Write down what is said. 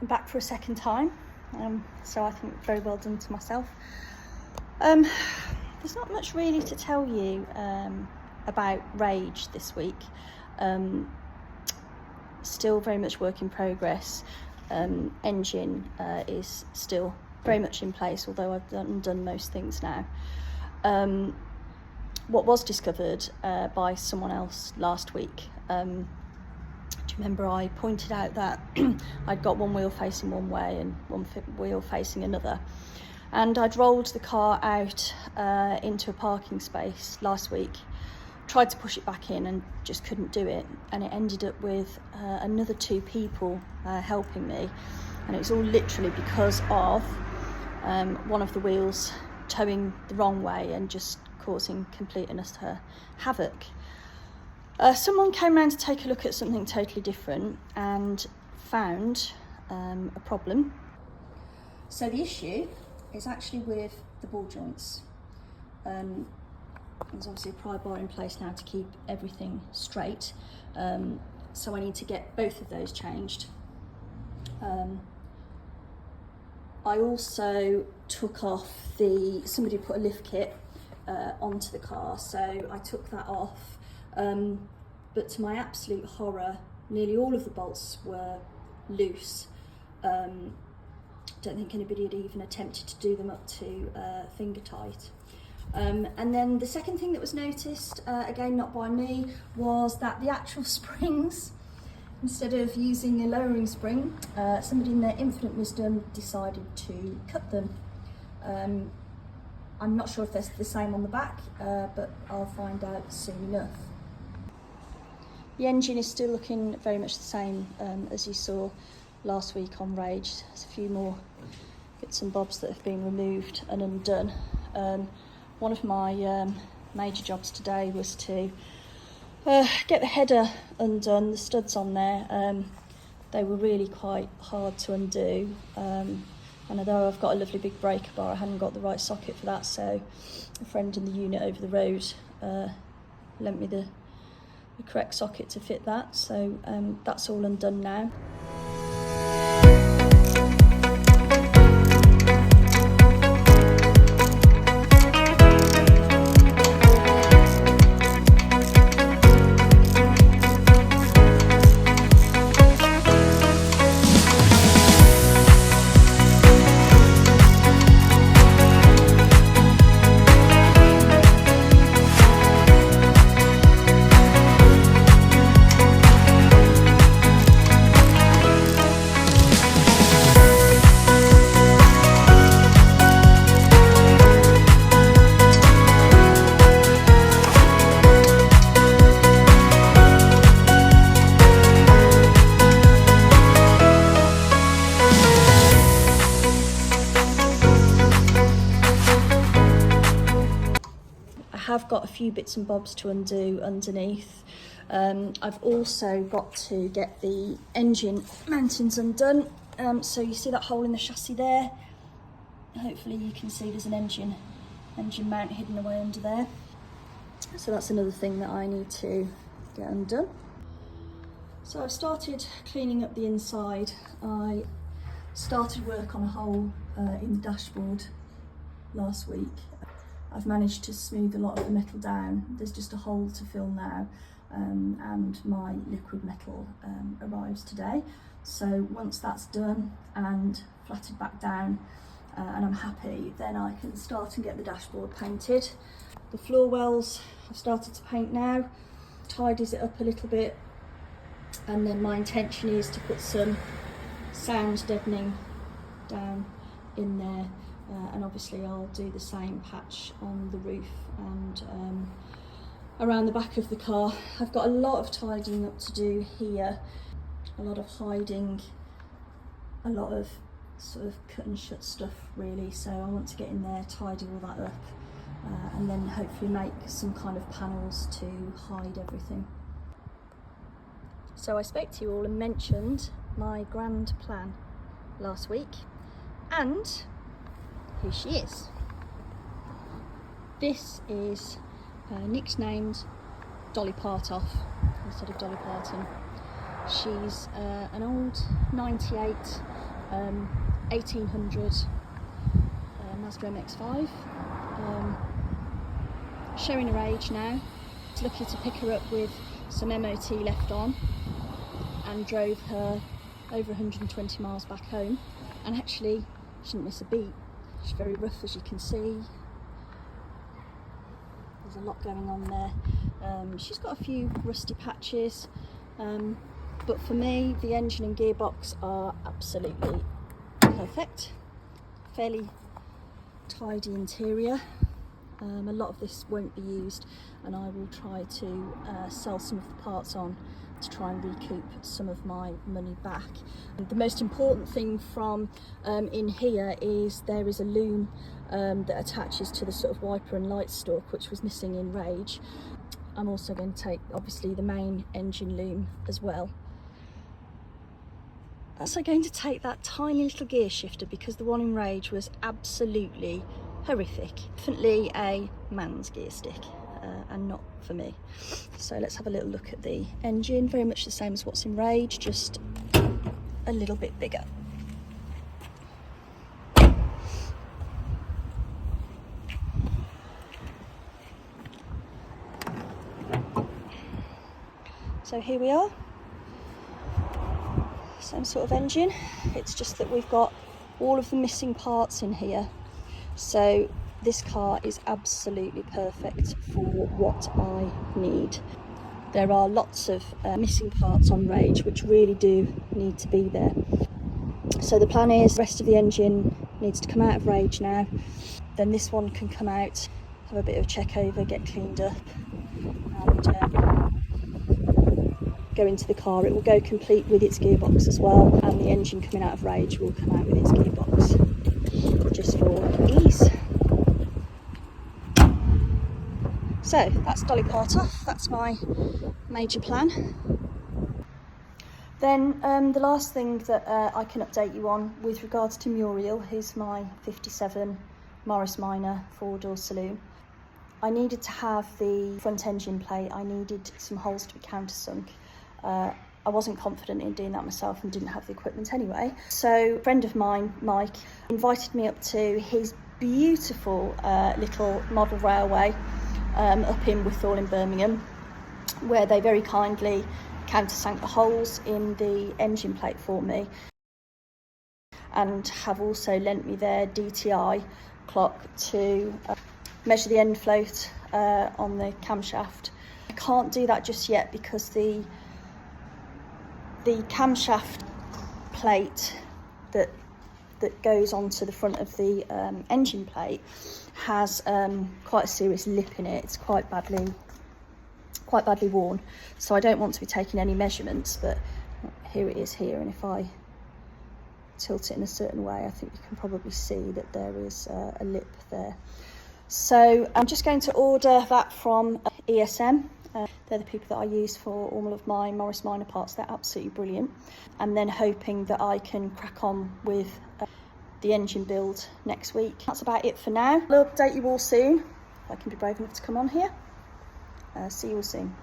I'm back for a second time, so I think very well done to myself. There's not much really to tell you about Rage this week. Still very much work in progress. Engine is still very much in place, although I've done most things now. What was discovered by someone else last week, do you remember I pointed out that I'd got one wheel facing one way and one wheel facing another, and I'd rolled the car out into a parking space last week, tried to push it back in and just couldn't do it, and it ended up with another two people helping me, and it was all literally because of one of the wheels towing the wrong way and just causing complete and utter havoc. Someone came around to take a look at something totally different and found a problem. So the issue is actually with the ball joints. There's obviously a pry bar in place now to keep everything straight, so I need to get both of those changed. I also took off somebody put a lift kit onto the car, so I took that off, but to my absolute horror, nearly all of the bolts were loose. Don't think anybody had even attempted to do them up to finger tight. And then the second thing that was noticed, again not by me, was that the actual springs, instead of using a lowering spring, somebody in their infinite wisdom decided to cut them. I'm not sure if they're the same on the back, but I'll find out soon enough. The engine is still looking very much the same as you saw last week on Rage. There's a few more bits and bobs that have been removed and undone. One of my major jobs today was to get the header undone, the studs on there. They were really quite hard to undo. And although I've got a lovely big breaker bar, I hadn't got the right socket for that, so a friend in the unit over the road lent me the correct socket to fit that, so that's all undone now. Have got a few bits and bobs to undo underneath. I've also got to get the engine mountings undone. So you see that hole in the chassis there? Hopefully you can see there's an engine mount hidden away under there. So that's another thing that I need to get undone. So I've started cleaning up the inside. I started work on a hole in the dashboard last week. I've managed to smooth a lot of the metal down. There's just a hole to fill now, and my liquid metal arrives today. So once that's done and flatted back down and I'm happy, then I can start and get the dashboard painted. The floor wells I've started to paint now, tidies it up a little bit, and then my intention is to put some sound deadening down in there. And obviously I'll do the same patch on the roof and around the back of the car. I've got a lot of tidying up to do here, a lot of hiding, a lot of sort of cut and shut stuff really, so I want to get in there, tidy all that up, and then hopefully make some kind of panels to hide everything. So I spoke to you all and mentioned my grand plan last week, and here she is. This is nicknamed Dolly Partoff instead of Dolly Parton. She's an old 98 1800 Mazda MX5, showing her age now. It's lucky to pick her up with some MOT left on, and drove her over 120 miles back home, and actually she didn't miss a beat. She's very rough, as you can see. There's a lot going on there. She's got a few rusty patches, but for me the engine and gearbox are absolutely perfect. Fairly tidy interior. A lot of this won't be used, and I will try to sell some of the parts on to try and recoup some of my money back. The most important thing from in here is there is a loom that attaches to the sort of wiper and light stalk, which was missing in Rage. I'm also going to take obviously the main engine loom as well. I'm also going to take that tiny little gear shifter because the one in Rage was absolutely horrific. Definitely a man's gear stick and not for me. So let's have a little look at the engine. Very much the same as what's in Rage, just a little bit bigger. So here we are. Same sort of engine. It's just that we've got all of the missing parts in here. So this car is absolutely perfect for what I need. There are lots of missing parts on Rage which really do need to be there. So the plan is the rest of the engine needs to come out of Rage now. Then this one can come out, have a bit of a check over, get cleaned up, and go into the car. It will go complete with its gearbox as well, and the engine coming out of Rage will come out with its gearbox, just for ease. So that's Dolly part off. That's my major plan. Then the last thing that I can update you on with regards to Muriel, who's my 57 Morris Minor 4-door saloon. I needed to have the front engine plate. I needed some holes to be countersunk. I wasn't confident in doing that myself and didn't have the equipment anyway. So a friend of mine, Mike, invited me up to his beautiful little model railway up in Withall in Birmingham, where they very kindly countersank the holes in the engine plate for me, and have also lent me their DTI clock to measure the end float on the camshaft. I can't do that just yet because the camshaft plate that goes onto the front of the engine plate has quite a serious lip in it. It's quite badly worn, so I don't want to be taking any measurements, but here it is here, and if I tilt it in a certain way, I think you can probably see that there is a lip there. So I'm just going to order that from ESM. They're the people that I use for all of my Morris Minor parts. They're absolutely brilliant. And then hoping that I can crack on with the engine build next week. That's about it for now. I'll update you all soon, if I can be brave enough to come on here. See you all soon.